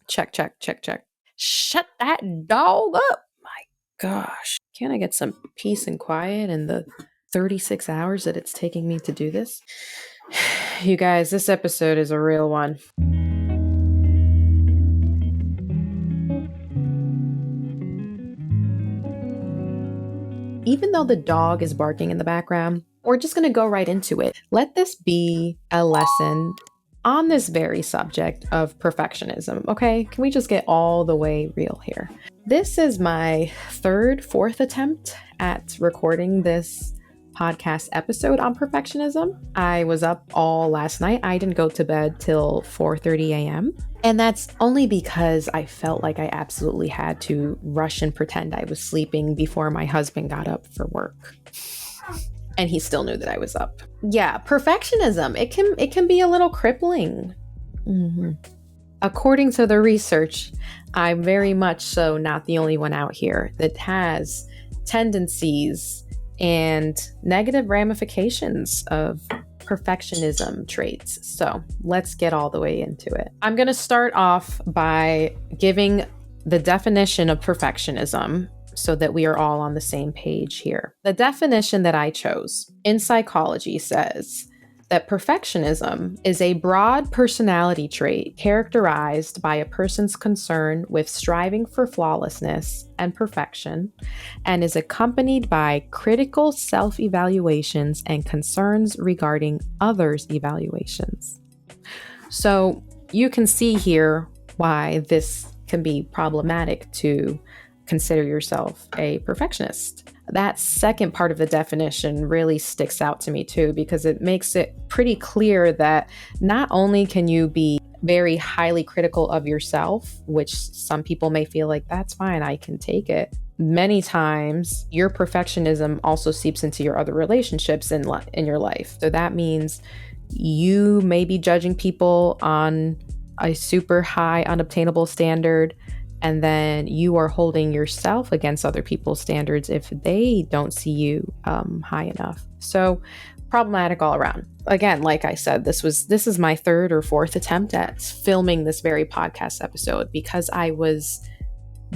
Check, check, check, check. Shut that dog up. My gosh. Can't I get some peace and quiet in the 36 hours that it's taking me to do this? You guys, this episode is a real one. Even though the dog is barking in the background, we're just going to go right into it. Let this be a lesson on this very subject of perfectionism, okay? Can we just get all the way real here? This is my fourth attempt at recording this podcast episode on perfectionism. I was up all last night. I didn't go to bed till 4:30 a.m. And that's only because I felt like I absolutely had to rush and pretend I was sleeping before my husband got up for work. And he still knew that I was up. Yeah, perfectionism, it can be a little crippling. Mm-hmm. According to the research, I'm very much so not the only one out here that has tendencies and negative ramifications of perfectionism traits. So let's get all the way into it. I'm going to start off by giving the definition of perfectionism so that we are all on the same page here. The definition that I chose in psychology says that perfectionism is a broad personality trait characterized by a person's concern with striving for flawlessness and perfection, and is accompanied by critical self-evaluations and concerns regarding others' evaluations. So you can see here why this can be problematic to consider yourself a perfectionist. That second part of the definition really sticks out to me too, because it makes it pretty clear that not only can you be very highly critical of yourself, which some people may feel like that's fine, I can take it. Many times your perfectionism also seeps into your other relationships in your life. So that means you may be judging people on a super high, unobtainable standard, and then you are holding yourself against other people's standards if they don't see you high enough. So problematic all around. Again, like I said, this is my third or fourth attempt at filming this very podcast episode because I was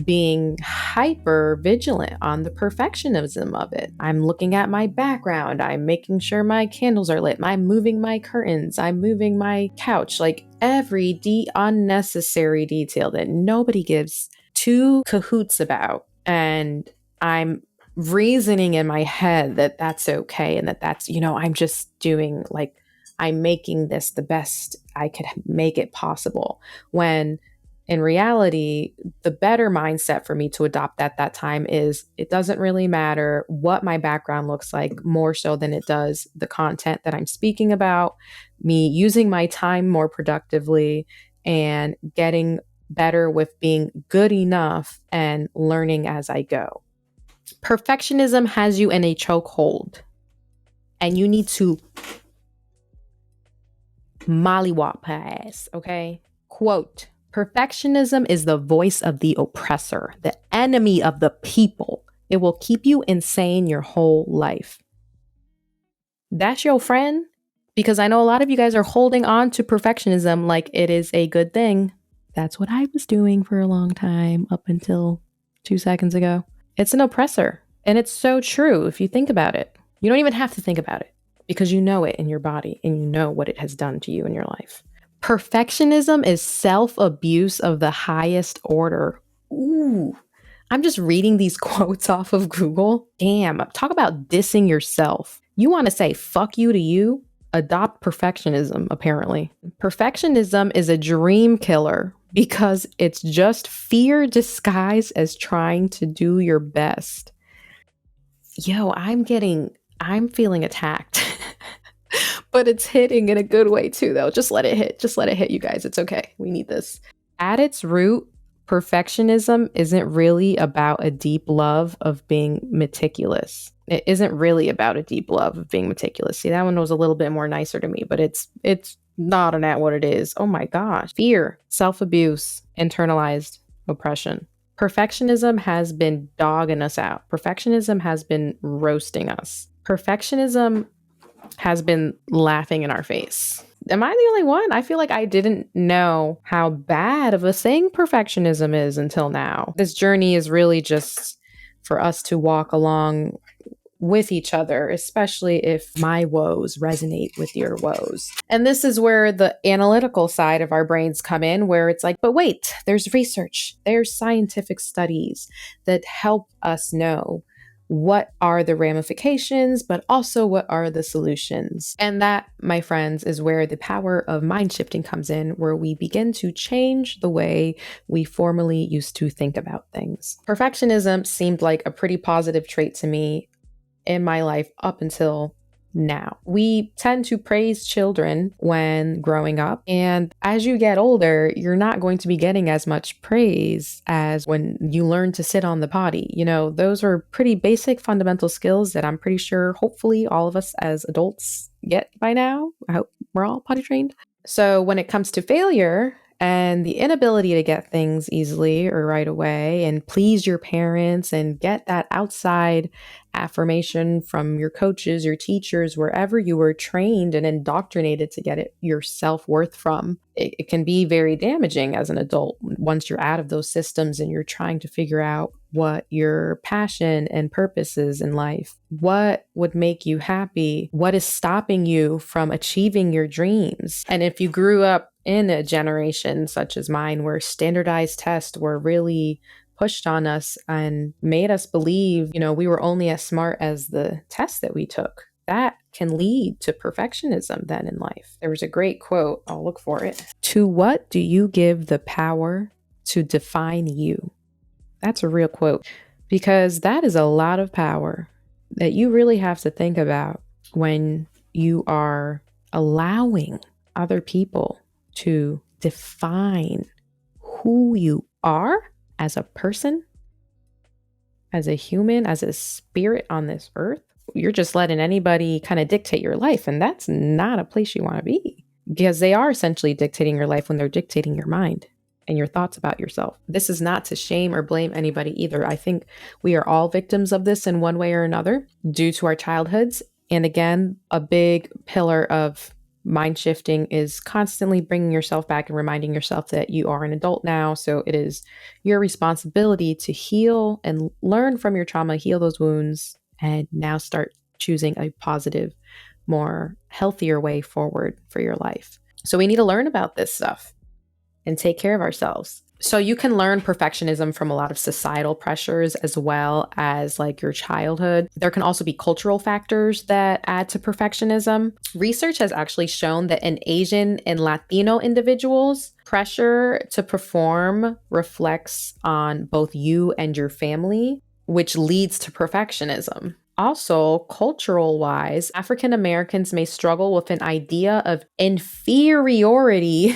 being hyper vigilant on the perfectionism of it. I'm looking at my background. I'm making sure my candles are lit. I'm moving my curtains. I'm moving my couch. Like every unnecessary detail that nobody gives two cahoots about. And I'm reasoning in my head that that's okay and that's, I'm just doing I'm making this the best I could make it possible. When in reality, the better mindset for me to adopt at that time is it doesn't really matter what my background looks like, more so than it does the content that I'm speaking about, me using my time more productively and getting better with being good enough and learning as I go. Perfectionism has you in a chokehold and you need to mollywop pass, okay? Quote, perfectionism is the voice of the oppressor, the enemy of the people. It will keep you insane your whole life. That's your friend? Because I know a lot of you guys are holding on to perfectionism like it is a good thing. That's what I was doing for a long time up until 2 seconds ago. It's an oppressor. And it's so true if you think about it. You don't even have to think about it because you know it in your body and you know what it has done to you in your life. Perfectionism is self-abuse of the highest order. Ooh, I'm just reading these quotes off of Google. Damn, talk about dissing yourself. You want to say fuck you to you? Adopt perfectionism, apparently. Perfectionism is a dream killer because it's just fear disguised as trying to do your best. Yo, I'm feeling attacked. But it's hitting in a good way too, though. Just let it hit. Just let it hit, you guys. It's okay. We need this. At its root, perfectionism isn't really about a deep love of being meticulous. It isn't really about a deep love of being meticulous. See, that one was a little bit more nicer to me, but it's not at what it is. Oh my gosh. Fear, self-abuse, internalized oppression. Perfectionism has been dogging us out. Perfectionism has been roasting us. Perfectionism has been laughing in our face. Am I the only one? I feel like I didn't know how bad of a thing perfectionism is until now. This journey is really just for us to walk along with each other, especially if my woes resonate with your woes. And this is where the analytical side of our brains come in, where it's like, but wait, there's research, there's scientific studies that help us know what are the ramifications, but also what are the solutions. And that, my friends, is where the power of mind shifting comes in, where we begin to change the way we formerly used to think about things. Perfectionism seemed like a pretty positive trait to me in my life up until now. We tend to praise children when growing up, and as you get older, you're not going to be getting as much praise as when you learn to sit on the potty. You know, those are pretty basic fundamental skills that I'm pretty sure hopefully all of us as adults get by now. I hope we're all potty trained. So when it comes to failure and the inability to get things easily or right away and please your parents and get that outside affirmation from your coaches, your teachers, wherever you were trained and indoctrinated to get it your self-worth from, it can be very damaging as an adult once you're out of those systems and you're trying to figure out what your passion and purpose is in life. What would make you happy? What is stopping you from achieving your dreams? And if you grew up in a generation such as mine, where standardized tests were really pushed on us and made us believe, we were only as smart as the tests that we took, that can lead to perfectionism then in life. There was a great quote, I'll look for it. To what do you give the power to define you? That's a real quote, because that is a lot of power that you really have to think about when you are allowing other people to define who you are as a person, as a human, as a spirit on this earth. You're just letting anybody kind of dictate your life, and that's not a place you want to be, because they are essentially dictating your life when they're dictating your mind and your thoughts about yourself. This is not to shame or blame anybody either. I think we are all victims of this in one way or another due to our childhoods. And again, a big pillar of mind shifting is constantly bringing yourself back and reminding yourself that you are an adult now. So it is your responsibility to heal and learn from your trauma, heal those wounds, and now start choosing a positive, more healthier way forward for your life. So we need to learn about this stuff and take care of ourselves. So you can learn perfectionism from a lot of societal pressures as well as like your childhood. There can also be cultural factors that add to perfectionism. Research has actually shown that in Asian and Latino individuals, pressure to perform reflects on both you and your family, which leads to perfectionism. Also, cultural wise, African Americans may struggle with an idea of inferiority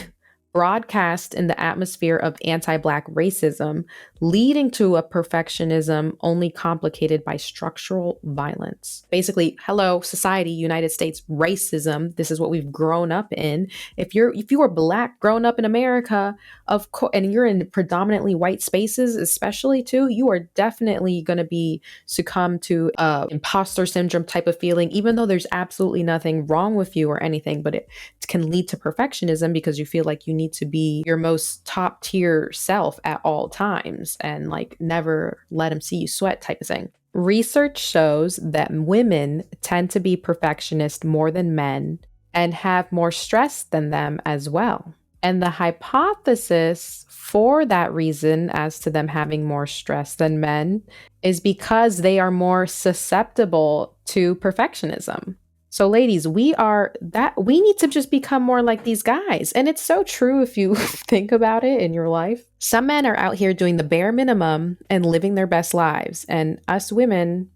broadcast in the atmosphere of anti-Black racism, leading to a perfectionism only complicated by structural violence. Basically, hello, society, United States, racism. This is what we've grown up in. If you are Black grown up in America, of course, and you're in predominantly white spaces, especially too, you are definitely going to be succumb to imposter syndrome type of feeling, even though there's absolutely nothing wrong with you or anything, but it can lead to perfectionism because you feel like you need to be your most top tier self at all times and like never let them see you sweat type of thing. Research shows that women tend to be perfectionist more than men and have more stress than them as well. And the hypothesis for that reason as to them having more stress than men is because they are more susceptible to perfectionism. So ladies, we need to just become more like these guys. And it's so true if you think about it in your life. Some men are out here doing the bare minimum and living their best lives. And us women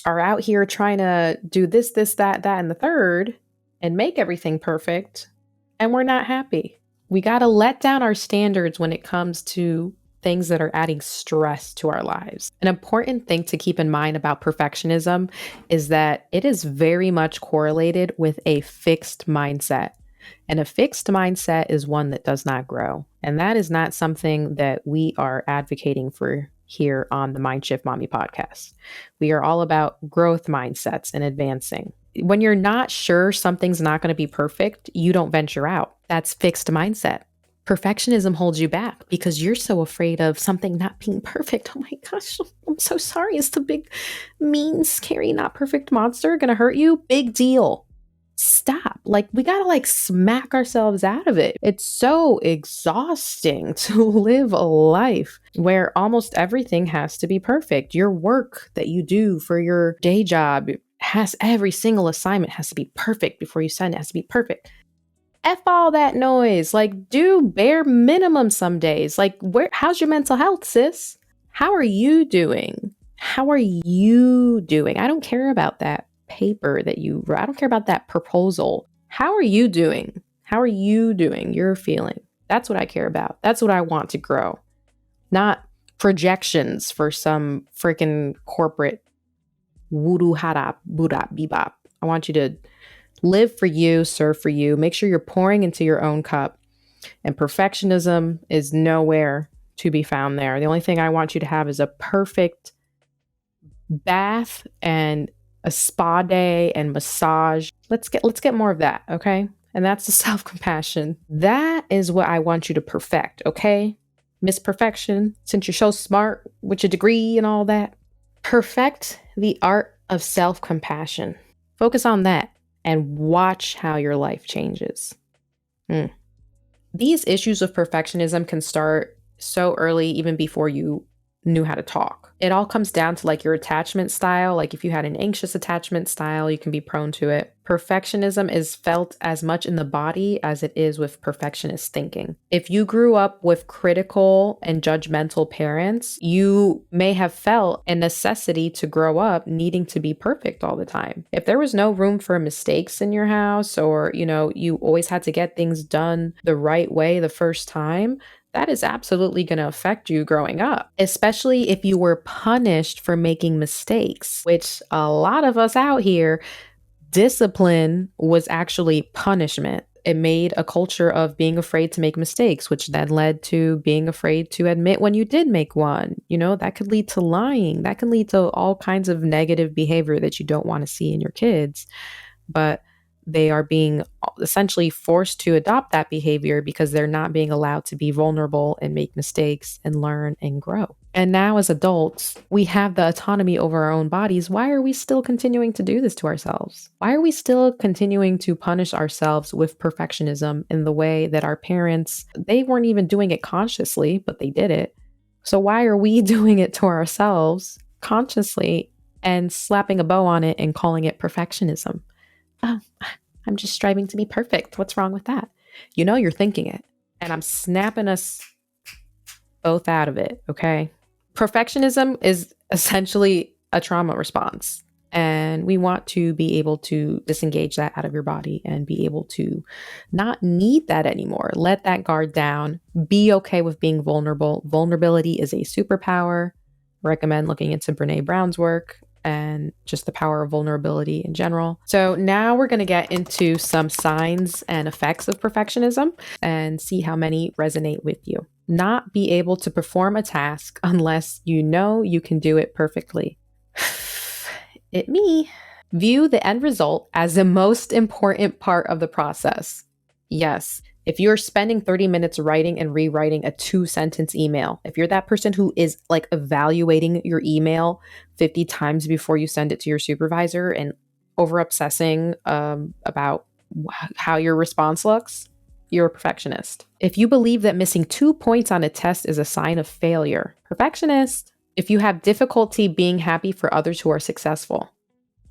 are out here trying to do this, that, and the third and make everything perfect. And we're not happy. We got to let down our standards when it comes to things that are adding stress to our lives. An important thing to keep in mind about perfectionism is that it is very much correlated with a fixed mindset. And a fixed mindset is one that does not grow. And that is not something that we are advocating for here on the Mindshift Mami Podcast. We are all about growth mindsets and advancing. When you're not sure something's not going to be perfect, you don't venture out. That's fixed mindset. Perfectionism holds you back because you're so afraid of something not being perfect. Oh my gosh, I'm so sorry. Is the big, mean, scary, not perfect monster going to hurt you? Big deal. Stop. Like, we got to smack ourselves out of it. It's so exhausting to live a life where almost everything has to be perfect. Your work that you do for your day job every single assignment has to be perfect before you send it. It has to be perfect. F all that noise. Do bare minimum some days. How's your mental health, sis? How are you doing? How are you doing? I don't care about that paper that you wrote. I don't care about that proposal. How are you doing? How are you doing? You're feeling. That's what I care about. That's what I want to grow. Not projections for some freaking corporate voodoo hada buddha bebop. I want you to live for you, serve for you. Make sure you're pouring into your own cup. And perfectionism is nowhere to be found there. The only thing I want you to have is a perfect bath and a spa day and massage. Let's get more of that, okay? And that's the self-compassion. That is what I want you to perfect, okay? Miss Perfection, since you're so smart with your degree and all that. Perfect the art of self-compassion. Focus on that and watch how your life changes. These issues of perfectionism can start so early, even before you knew how to talk. It all comes down to your attachment style. If you had an anxious attachment style, you can be prone to it. Perfectionism is felt as much in the body as it is with perfectionist thinking. If you grew up with critical and judgmental parents, you may have felt a necessity to grow up needing to be perfect all the time. If there was no room for mistakes in your house, or, you always had to get things done the right way the first time, that is absolutely going to affect you growing up, especially if you were punished for making mistakes, which a lot of us out here, discipline was actually punishment. It made a culture of being afraid to make mistakes, which then led to being afraid to admit when you did make one. That could lead to lying. That can lead to all kinds of negative behavior that you don't want to see in your kids. But they are being essentially forced to adopt that behavior because they're not being allowed to be vulnerable and make mistakes and learn and grow. And now as adults, we have the autonomy over our own bodies. Why are we still continuing to do this to ourselves? Why are we still continuing to punish ourselves with perfectionism in the way that our parents, they weren't even doing it consciously, but they did it. So why are we doing it to ourselves consciously and slapping a bow on it and calling it perfectionism? Oh, I'm just striving to be perfect. What's wrong with that? You're thinking it. And I'm snapping us both out of it, okay? Perfectionism is essentially a trauma response. And we want to be able to disengage that out of your body and be able to not need that anymore. Let that guard down. Be okay with being vulnerable. Vulnerability is a superpower. Recommend looking into Brene Brown's work and just the power of vulnerability in general. So now we're going to get into some signs and effects of perfectionism and see how many resonate with you. Not be able to perform a task unless you know you can do it perfectly. Me. View the end result as the most important part of the process. Yes. If you're spending 30 minutes writing and rewriting a 2-sentence email, if you're that person who is evaluating your email 50 times before you send it to your supervisor and over obsessing about how your response looks, you're a perfectionist. If you believe that missing 2 points on a test is a sign of failure, perfectionist. If you have difficulty being happy for others who are successful,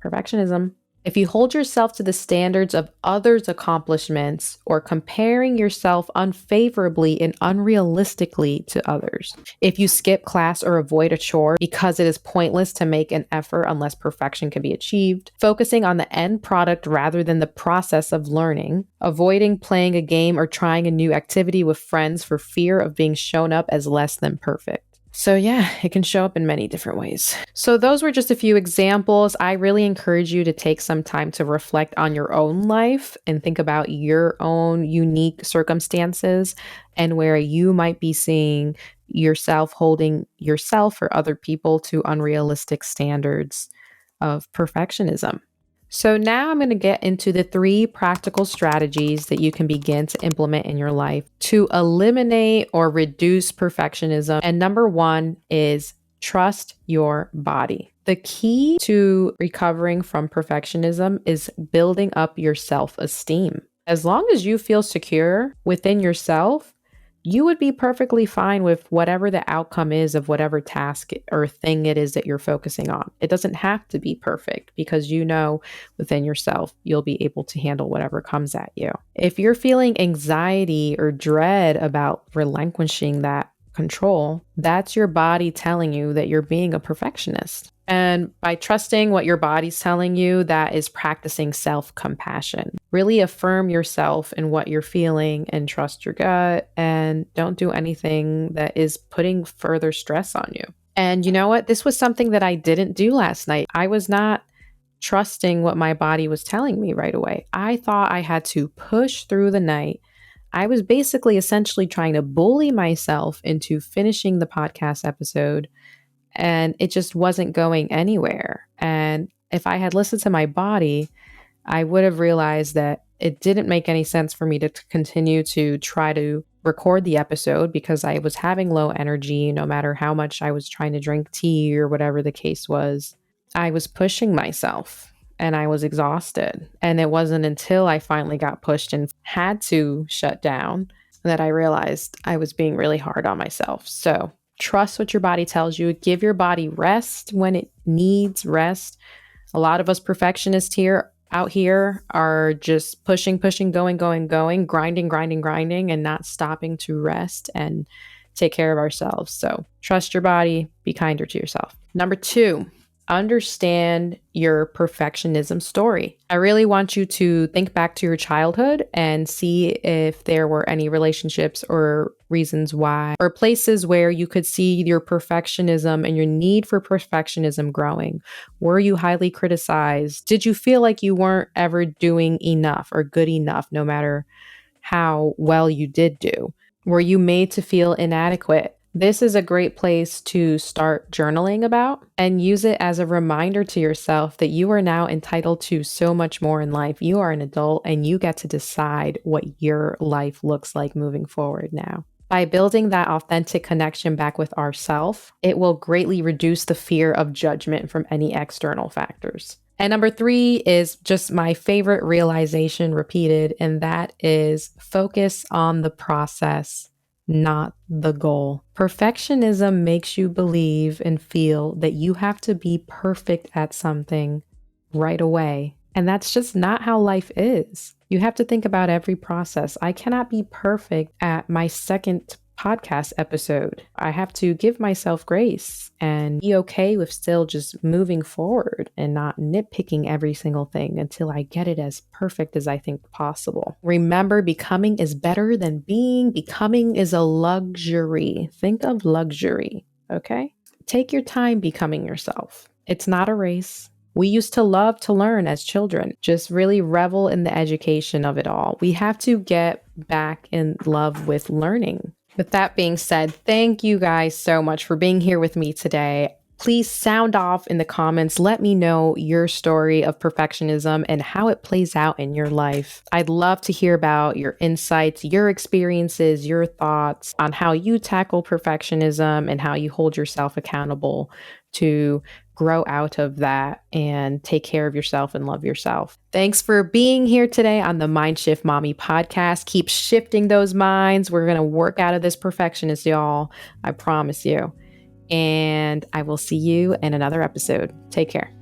perfectionism. If you hold yourself to the standards of others' accomplishments or comparing yourself unfavorably and unrealistically to others. If you skip class or avoid a chore because it is pointless to make an effort unless perfection can be achieved. Focusing on the end product rather than the process of learning. Avoiding playing a game or trying a new activity with friends for fear of being shown up as less than perfect. So yeah, it can show up in many different ways. So those were just a few examples. I really encourage you to take some time to reflect on your own life and think about your own unique circumstances and where you might be seeing yourself holding yourself or other people to unrealistic standards of perfectionism. So now I'm going to get into the 3 practical strategies that you can begin to implement in your life to eliminate or reduce perfectionism. And number 1 is trust your body. The key to recovering from perfectionism is building up your self-esteem. As long as you feel secure within yourself, you would be perfectly fine with whatever the outcome is of whatever task or thing it is that you're focusing on. It doesn't have to be perfect because you know within yourself you'll be able to handle whatever comes at you. If you're feeling anxiety or dread about relinquishing that control, that's your body telling you that you're being a perfectionist. And by trusting what your body's telling you, that is practicing self-compassion. Really affirm yourself and what you're feeling and trust your gut, and don't do anything that is putting further stress on you. And you know what? This was something that I didn't do last night. I was not trusting what my body was telling me right away. I thought I had to push through the night. I was basically essentially trying to bully myself into finishing the podcast episode, and it just wasn't going anywhere. And if I had listened to my body, I would have realized that it didn't make any sense for me to continue to try to record the episode because I was having low energy no matter how much I was trying to drink tea or whatever the case was. I was pushing myself and I was exhausted. And it wasn't until I finally got pushed and had to shut down that I realized I was being really hard on myself. So trust what your body tells you. Give your body rest when it needs rest. A lot of us perfectionists out here are just pushing, going, grinding, and not stopping to rest and take care of ourselves. So trust your body, be kinder to yourself. Number 2, understand your perfectionism story. I really want you to think back to your childhood and see if there were any relationships or reasons why, or places where you could see your perfectionism and your need for perfectionism growing. Were you highly criticized? Did you feel like you weren't ever doing enough or good enough, no matter how well you did do? Were you made to feel inadequate? This is a great place to start journaling about and use it as a reminder to yourself that you are now entitled to so much more in life. You are an adult and you get to decide what your life looks like moving forward now. By building that authentic connection back with ourselves, it will greatly reduce the fear of judgment from any external factors. And number 3 is just my favorite realization repeated, and that is focus on the process, not the goal. Perfectionism makes you believe and feel that you have to be perfect at something right away. And that's just not how life is. You have to think about every process. I cannot be perfect at my second podcast episode. I have to give myself grace and be okay with still just moving forward and not nitpicking every single thing until I get it as perfect as I think possible. Remember, becoming is better than being. Becoming is a luxury. Think of luxury, okay? Take your time becoming yourself. It's not a race. We used to love to learn as children, just really revel in the education of it all. We have to get back in love with learning. With that being said, thank you guys so much for being here with me today. Please sound off in the comments. Let me know your story of perfectionism and how it plays out in your life. I'd love to hear about your insights, your experiences, your thoughts on how you tackle perfectionism and how you hold yourself accountable to grow out of that and take care of yourself and love yourself. Thanks for being here today on the Mindshift Mami Podcast. Keep shifting those minds. We're going to work out of this perfectionist, y'all. I promise you. And I will see you in another episode. Take care.